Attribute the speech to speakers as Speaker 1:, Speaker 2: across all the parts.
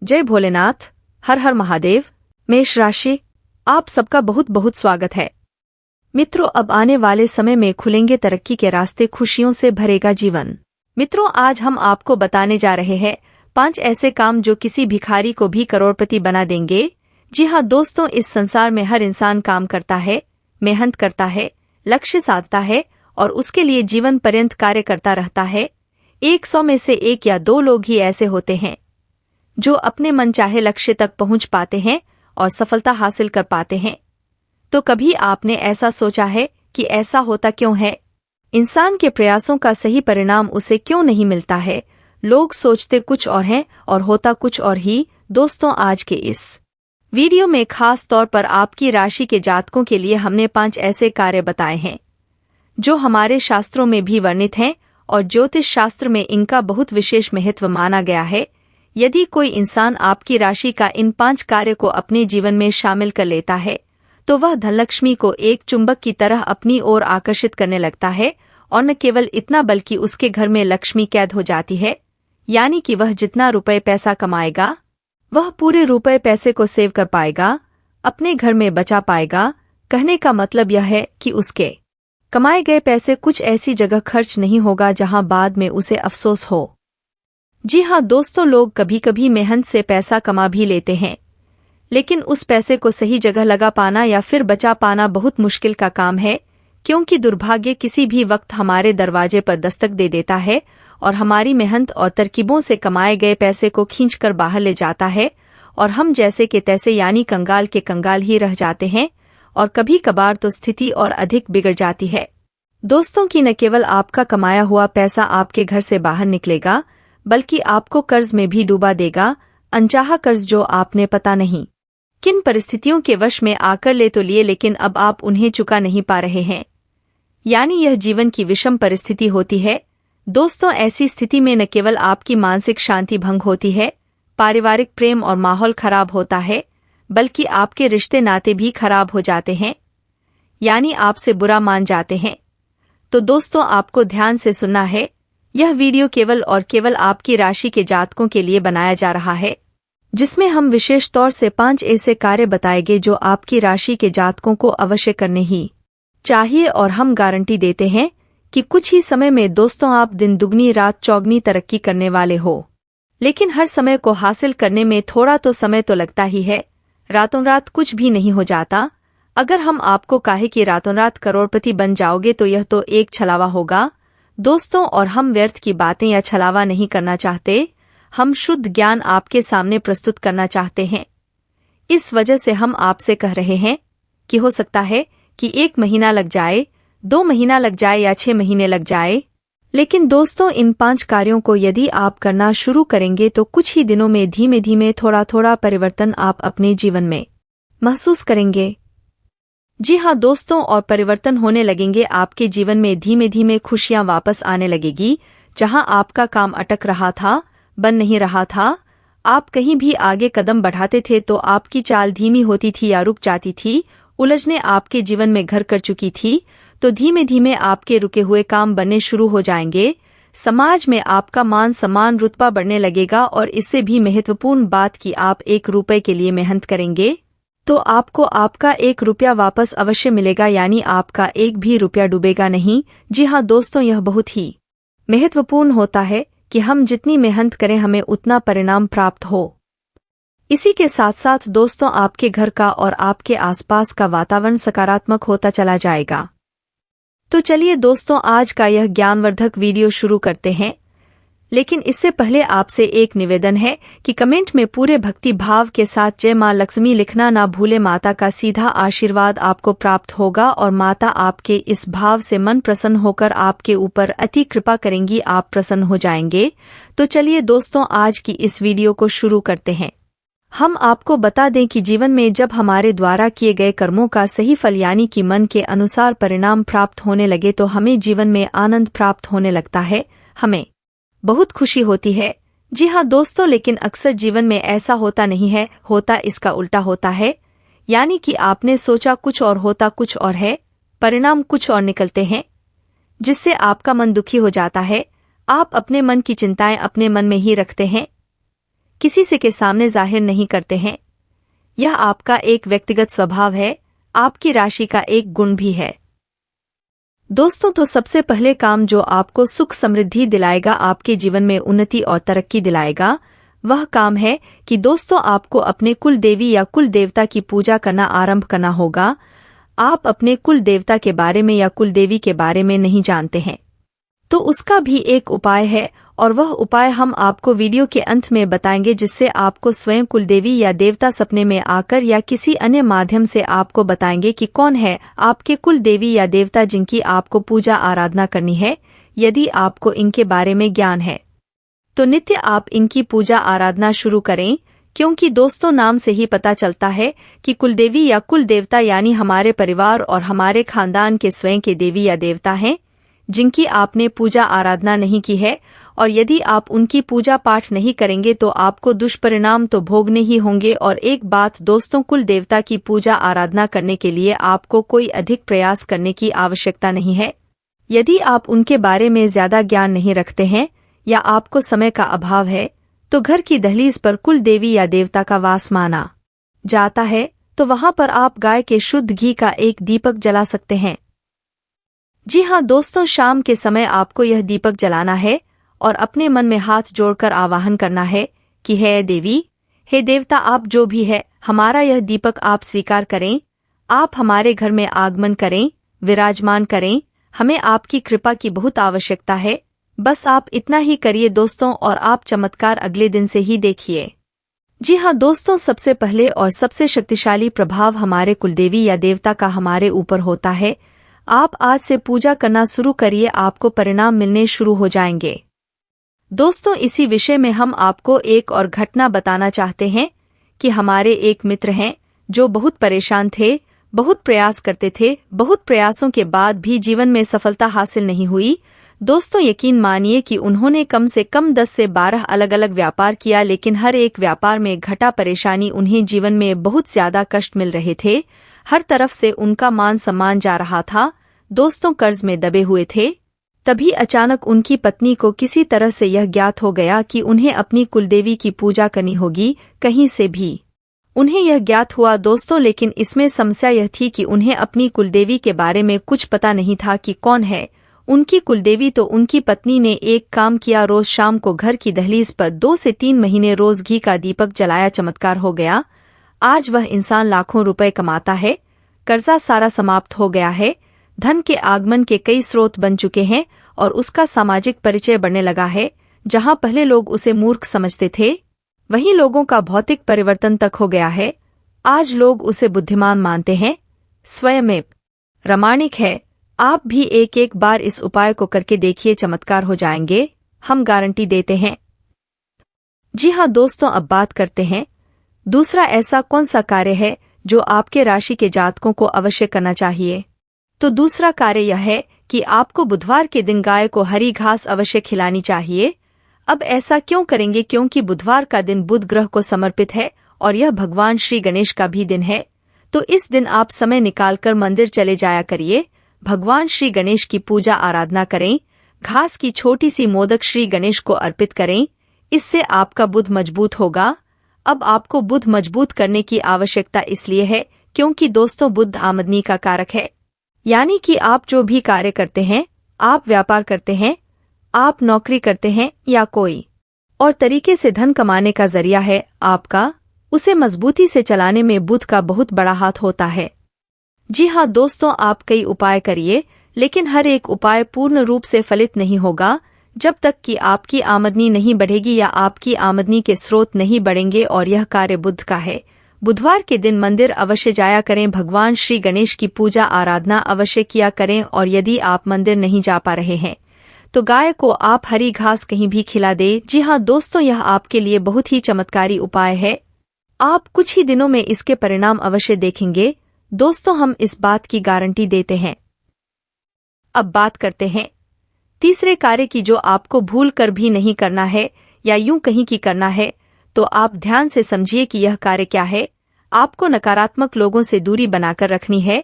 Speaker 1: जय भोलेनाथ। हर हर महादेव। मेष राशि, आप सबका बहुत बहुत स्वागत है। मित्रों, अब आने वाले समय में खुलेंगे तरक्की के रास्ते, खुशियों से भरेगा जीवन। मित्रों, आज हम आपको बताने जा रहे हैं 5 ऐसे काम जो किसी भिखारी को भी करोड़पति बना देंगे। जी हाँ दोस्तों, इस संसार में हर इंसान काम करता है, मेहनत करता है, लक्ष्य साधता है और उसके लिए जीवन पर्यंत कार्य करता रहता है। 100 में से 1 या 2 लोग ही ऐसे होते हैं जो अपने मनचाहे लक्ष्य तक पहुंच पाते हैं और सफलता हासिल कर पाते हैं। तो कभी आपने ऐसा सोचा है कि ऐसा होता क्यों है? इंसान के प्रयासों का सही परिणाम उसे क्यों नहीं मिलता है? लोग सोचते कुछ और हैं और होता कुछ और ही। दोस्तों, आज के इस वीडियो में खास तौर पर आपकी राशि के जातकों के लिए हमने 5 ऐसे कार्य बताए हैं जो हमारे शास्त्रों में भी वर्णित हैं और ज्योतिष शास्त्र में इनका बहुत विशेष महत्व माना गया है। यदि कोई इंसान आपकी राशि का इन 5 कार्य को अपने जीवन में शामिल कर लेता है तो वह धनलक्ष्मी को एक चुंबक की तरह अपनी ओर आकर्षित करने लगता है। और न केवल इतना बल्कि उसके घर में लक्ष्मी कैद हो जाती है, यानी कि वह जितना रुपए पैसा कमाएगा वह पूरे रुपए पैसे को सेव कर पाएगा, अपने घर में बचा पाएगा। कहने का मतलब यह है कि उसके कमाए गए पैसे कुछ ऐसी जगह खर्च नहीं होगा जहां बाद में उसे अफसोस हो। जी हाँ दोस्तों, लोग कभी कभी मेहनत से पैसा कमा भी लेते हैं, लेकिन उस पैसे को सही जगह लगा पाना या फिर बचा पाना बहुत मुश्किल का काम है, क्योंकि दुर्भाग्य किसी भी वक्त हमारे दरवाजे पर दस्तक दे देता है और हमारी मेहनत और तरकीबों से कमाए गए पैसे को खींचकर बाहर ले जाता है और हम जैसे के तैसे यानी कंगाल के कंगाल ही रह जाते हैं। और कभी कभार तो स्थिति और अधिक बिगड़ जाती है दोस्तों कि न केवल आपका कमाया हुआ पैसा आपके घर से बाहर निकलेगा बल्कि आपको कर्ज में भी डूबा देगा। अनचाहा कर्ज जो आपने पता नहीं किन परिस्थितियों के वश में आकर ले तो लिए, लेकिन अब आप उन्हें चुका नहीं पा रहे हैं, यानी यह जीवन की विषम परिस्थिति होती है। दोस्तों, ऐसी स्थिति में न केवल आपकी मानसिक शांति भंग होती है, पारिवारिक प्रेम और माहौल खराब होता है, बल्कि आपके रिश्ते नाते भी खराब हो जाते हैं, यानी आपसे बुरा मान जाते हैं। तो दोस्तों, आपको ध्यान से सुनना है। यह वीडियो केवल और केवल आपकी राशि के जातकों के लिए बनाया जा रहा है, जिसमें हम विशेष तौर से 5 ऐसे कार्य बताएंगे जो आपकी राशि के जातकों को अवश्य करने ही चाहिए। और हम गारंटी देते हैं कि कुछ ही समय में दोस्तों आप दिन दुगनी रात चौगनी तरक्की करने वाले हो। लेकिन हर समय को हासिल करने में थोड़ा तो समय तो लगता ही है, रातों रात कुछ भी नहीं हो जाता। अगर हम आपको कहे कि रातों रात करोड़पति बन जाओगे तो यह तो एक छलावा होगा दोस्तों। और हम व्यर्थ की बातें या छलावा नहीं करना चाहते, हम शुद्ध ज्ञान आपके सामने प्रस्तुत करना चाहते हैं। इस वजह से हम आपसे कह रहे हैं कि हो सकता है कि 1 महीना लग जाए, 2 महीना लग जाए या 6 महीने लग जाए, लेकिन दोस्तों इन 5 कार्यों को यदि आप करना शुरू करेंगे तो कुछ ही दिनों में धीमे धीमे थोड़ा थोड़ा परिवर्तन आप अपने जीवन में महसूस करेंगे। जी हाँ दोस्तों, और परिवर्तन होने लगेंगे आपके जीवन में। धीमे धीमे खुशियां वापस आने लगेगी। जहां आपका काम अटक रहा था, बन नहीं रहा था, आप कहीं भी आगे कदम बढ़ाते थे तो आपकी चाल धीमी होती थी या रुक जाती थी, उलझने आपके जीवन में घर कर चुकी थी, तो धीमे धीमे आपके रुके हुए काम बनने शुरू हो जाएंगे। समाज में आपका मान सम्मान रुतबा बढ़ने लगेगा और इससे भी महत्वपूर्ण बात कि आप 1 रुपए के लिए मेहनत करेंगे तो आपको आपका 1 रुपया वापस अवश्य मिलेगा, यानी आपका 1 भी रुपया डूबेगा नहीं। जी हाँ दोस्तों, यह बहुत ही महत्वपूर्ण होता है कि हम जितनी मेहनत करें हमें उतना परिणाम प्राप्त हो। इसी के साथ साथ दोस्तों आपके घर का और आपके आसपास का वातावरण सकारात्मक होता चला जाएगा। तो चलिए दोस्तों, आज का यह ज्ञानवर्धक वीडियो शुरू करते हैं, लेकिन इससे पहले आपसे एक निवेदन है कि कमेंट में पूरे भक्ति भाव के साथ जय मां लक्ष्मी लिखना ना भूले। माता का सीधा आशीर्वाद आपको प्राप्त होगा और माता आपके इस भाव से मन प्रसन्न होकर आपके ऊपर अति कृपा करेंगी, आप प्रसन्न हो जाएंगे। तो चलिए दोस्तों, आज की इस वीडियो को शुरू करते हैं। हम आपको बता दें कि जीवन में जब हमारे द्वारा किए गए कर्मों का सही फल यानी कि मन के अनुसार परिणाम प्राप्त होने लगे तो हमें जीवन में आनंद प्राप्त होने लगता है, हमें बहुत खुशी होती है। जी हाँ दोस्तों, लेकिन अक्सर जीवन में ऐसा होता नहीं है, होता इसका उल्टा होता है, यानी कि आपने सोचा कुछ और होता कुछ और है, परिणाम कुछ और निकलते हैं, जिससे आपका मन दुखी हो जाता है। आप अपने मन की चिंताएं अपने मन में ही रखते हैं, किसी से के सामने जाहिर नहीं करते हैं। यह आपका एक व्यक्तिगत स्वभाव है, आपकी राशि का एक गुण भी है। दोस्तों, तो सबसे पहले काम जो आपको सुख समृद्धि दिलाएगा, आपके जीवन में उन्नति और तरक्की दिलाएगा, वह काम है कि दोस्तों आपको अपने कुल देवी या कुल देवता की पूजा करना आरंभ करना होगा। आप अपने कुल देवता के बारे में या कुल देवी के बारे में नहीं जानते हैं तो उसका भी एक उपाय है, और वह उपाय हम आपको वीडियो के अंत में बताएंगे, जिससे आपको स्वयं कुलदेवी या देवता सपने में आकर या किसी अन्य माध्यम से आपको बताएंगे कि कौन है आपके कुल देवी या देवता जिनकी आपको पूजा आराधना करनी है। यदि आपको इनके बारे में ज्ञान है तो नित्य आप इनकी पूजा आराधना शुरू करें, क्योंकि दोस्तों नाम से ही पता चलता है कि कुलदेवी या कुल देवता यानी हमारे परिवार और हमारे खानदान के स्वयं के देवी या देवता हैं, जिनकी आपने पूजा आराधना नहीं की है। और यदि आप उनकी पूजा पाठ नहीं करेंगे तो आपको दुष्परिणाम तो भोगने ही होंगे। और एक बात दोस्तों, कुल देवता की पूजा आराधना करने के लिए आपको कोई अधिक प्रयास करने की आवश्यकता नहीं है। यदि आप उनके बारे में ज्यादा ज्ञान नहीं रखते हैं या आपको समय का अभाव है तो घर की दहलीज पर कुल देवी या देवता का वास माना जाता है, तो वहां पर आप गाय के शुद्ध घी का एक दीपक जला सकते हैं। जी हाँ दोस्तों, शाम के समय आपको यह दीपक जलाना है और अपने मन में हाथ जोड़कर आवाहन करना है कि हे देवी, हे देवता, आप जो भी है, हमारा यह दीपक आप स्वीकार करें। आप हमारे घर में आगमन करें, विराजमान करें। हमें आपकी कृपा की बहुत आवश्यकता है। बस आप इतना ही करिए दोस्तों, और आप चमत्कार अगले दिन से ही देखिए। जी हाँ दोस्तों, सबसे पहले और सबसे शक्तिशाली प्रभाव हमारे कुलदेवी या देवता का हमारे ऊपर होता है। आप आज से पूजा करना शुरू करिए, आपको परिणाम मिलने शुरू हो जाएंगे। दोस्तों, इसी विषय में हम आपको एक और घटना बताना चाहते हैं कि हमारे एक मित्र हैं जो बहुत परेशान थे, बहुत प्रयास करते थे, बहुत प्रयासों के बाद भी जीवन में सफलता हासिल नहीं हुई। दोस्तों, यकीन मानिए कि उन्होंने कम से कम 10 से 12 अलग अलग व्यापार किया, लेकिन हर एक व्यापार में घटा परेशानी, उन्हें जीवन में बहुत ज्यादा कष्ट मिल रहे थे। हर तरफ से उनका मान सम्मान जा रहा था। दोस्तों, कर्ज में दबे हुए थे। तभी अचानक उनकी पत्नी को किसी तरह से यह ज्ञात हो गया कि उन्हें अपनी कुलदेवी की पूजा करनी होगी। कहीं से भी उन्हें यह ज्ञात हुआ दोस्तों, लेकिन इसमें समस्या यह थी कि उन्हें अपनी कुलदेवी के बारे में कुछ पता नहीं था कि कौन है उनकी कुलदेवी। तो उनकी पत्नी ने एक काम किया, रोज शाम को घर की दहलीज पर 2 से 3 महीने रोज घी का दीपक जलाया। चमत्कार हो गया। आज वह इंसान लाखों रुपए कमाता है, कर्जा सारा समाप्त हो गया है, धन के आगमन के कई स्रोत बन चुके हैं और उसका सामाजिक परिचय बढ़ने लगा है। जहां पहले लोग उसे मूर्ख समझते थे, वहीं लोगों का भौतिक परिवर्तन तक हो गया है। आज लोग उसे बुद्धिमान मानते हैं, स्वयं प्रामाणिक है। आप भी एक एक बार इस उपाय को करके देखिए, चमत्कार हो जाएंगे, हम गारंटी देते हैं। जी हाँ दोस्तों, अब बात करते हैं दूसरा ऐसा कौन सा कार्य है जो आपके राशि के जातकों को अवश्य करना चाहिए। तो दूसरा कार्य यह है कि आपको बुधवार के दिन गाय को हरी घास अवश्य खिलानी चाहिए। अब ऐसा क्यों करेंगे? क्योंकि बुधवार का दिन बुध ग्रह को समर्पित है और यह भगवान श्री गणेश का भी दिन है। तो इस दिन आप समय निकालकर मंदिर चले जाया करिए, भगवान श्री गणेश की पूजा आराधना करें, घास की छोटी सी मोदक श्री गणेश को अर्पित करें। इससे आपका बुध मजबूत होगा। अब आपको बुध मजबूत करने की आवश्यकता इसलिए है क्योंकि दोस्तों, बुध आमदनी का कारक है। यानी कि आप जो भी कार्य करते हैं, आप व्यापार करते हैं, आप नौकरी करते हैं या कोई और तरीके से धन कमाने का जरिया है आपका, उसे मजबूती से चलाने में बुध का बहुत बड़ा हाथ होता है। जी हाँ दोस्तों, आप कई उपाय करिए, लेकिन हर एक उपाय पूर्ण रूप से फलित नहीं होगा जब तक कि आपकी आमदनी नहीं बढ़ेगी या आपकी आमदनी के स्रोत नहीं बढ़ेंगे। और यह कार्य बुध का है। बुधवार के दिन मंदिर अवश्य जाया करें, भगवान श्री गणेश की पूजा आराधना अवश्य किया करें। और यदि आप मंदिर नहीं जा पा रहे हैं तो गाय को आप हरी घास कहीं भी खिला दे। जी हाँ दोस्तों, यह आपके लिए बहुत ही चमत्कारी उपाय है। आप कुछ ही दिनों में इसके परिणाम अवश्य देखेंगे दोस्तों, हम इस बात की गारंटी देते हैं। अब बात करते हैं तीसरे कार्य की, जो आपको भूल कर भी नहीं करना है या यूं कहीं की करना है। तो आप ध्यान से समझिए कि यह कार्य क्या है। आपको नकारात्मक लोगों से दूरी बनाकर रखनी है,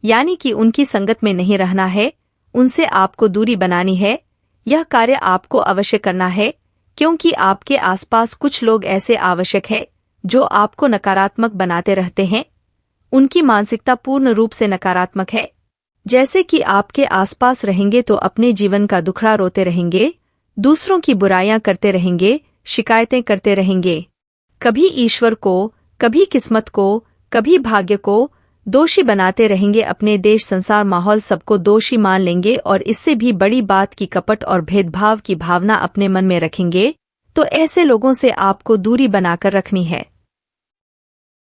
Speaker 1: यानी कि उनकी संगत में नहीं रहना है, उनसे आपको दूरी बनानी है। यह कार्य आपको अवश्य करना है, क्योंकि आपके आसपास कुछ लोग ऐसे आवश्यक हैं जो आपको नकारात्मक बनाते रहते हैं। उनकी मानसिकता पूर्ण रूप से नकारात्मक है। जैसे कि आपके आसपास रहेंगे तो अपने जीवन का दुखड़ा रोते रहेंगे, दूसरों की बुराइयां करते रहेंगे, शिकायतें करते रहेंगे। कभी ईश्वर को, कभी किस्मत को, कभी भाग्य को दोषी बनाते रहेंगे। अपने देश, संसार, माहौल सबको दोषी मान लेंगे और इससे भी बड़ी बात की कपट और भेदभाव की भावना अपने मन में रखेंगे। तो ऐसे लोगों से आपको दूरी बनाकर रखनी है।